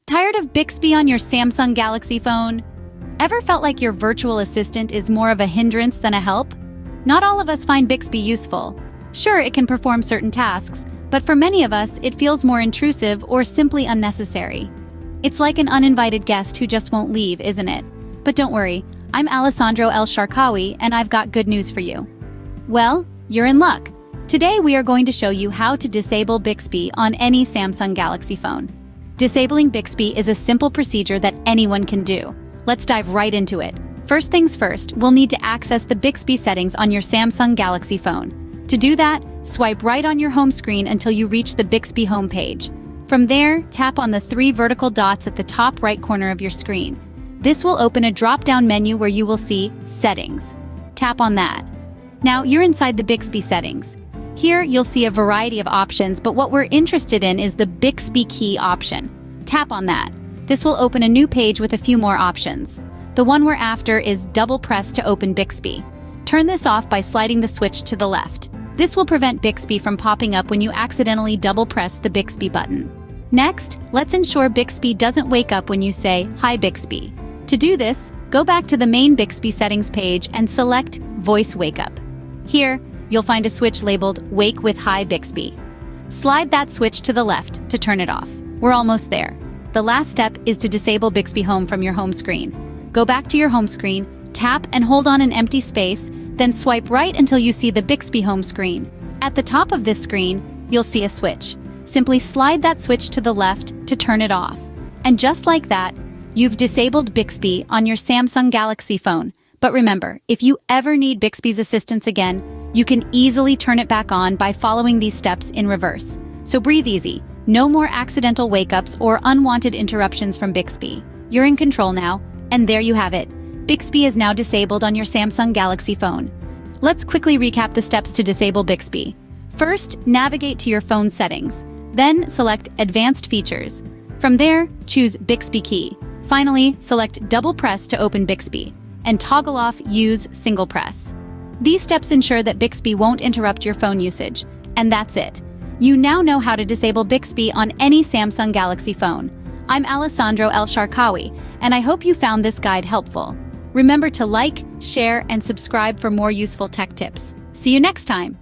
Tired of Bixby on your Samsung Galaxy phone? Ever felt like your virtual assistant is more of a hindrance than a help? Not all of us find Bixby useful. Sure, it can perform certain tasks, but for many of us, it feels more intrusive or simply unnecessary. It's like an uninvited guest who just won't leave, isn't it? But don't worry, I'm Alessandro El Sharkawi, and I've got good news for you. Well, you're in luck. Today we are going to show you how to disable Bixby on any Samsung Galaxy phone. Disabling Bixby is a simple procedure that anyone can do. Let's dive right into it. First things first, we'll need to access the Bixby settings on your Samsung Galaxy phone. To do that, swipe right on your home screen until you reach the Bixby homepage. From there, tap on the 3 vertical dots at the top right corner of your screen. This will open a drop-down menu where you will see Settings. Tap on that. Now you're inside the Bixby settings. Here, you'll see a variety of options, but what we're interested in is the Bixby key option. Tap on that. This will open a new page with a few more options. The one we're after is double press to open Bixby. Turn this off by sliding the switch to the left. This will prevent Bixby from popping up when you accidentally double press the Bixby button. Next, let's ensure Bixby doesn't wake up when you say, "Hi Bixby." To do this, go back to the main Bixby settings page and select Voice Wake Up. Here, you'll find a switch labeled Wake with Hi Bixby. Slide that switch to the left to turn it off. We're almost there. The last step is to disable Bixby Home from your home screen. Go back to your home screen, tap and hold on an empty space, then swipe right until you see the Bixby home screen. At the top of this screen, you'll see a switch. Simply slide that switch to the left to turn it off. And just like that, you've disabled Bixby on your Samsung Galaxy phone. But remember, if you ever need Bixby's assistance again, you can easily turn it back on by following these steps in reverse. So breathe easy. No more accidental wake-ups or unwanted interruptions from Bixby. You're in control now, and there you have it. Bixby is now disabled on your Samsung Galaxy phone. Let's quickly recap the steps to disable Bixby. First, navigate to your phone settings. Then select Advanced Features. From there, choose Bixby Key. Finally, select Double Press to open Bixby, and toggle off Use Single Press. These steps ensure that Bixby won't interrupt your phone usage. And that's it. You now know how to disable Bixby on any Samsung Galaxy phone. I'm Alessandro El Sharkawi, and I hope you found this guide helpful. Remember to like, share, and subscribe for more useful tech tips. See you next time!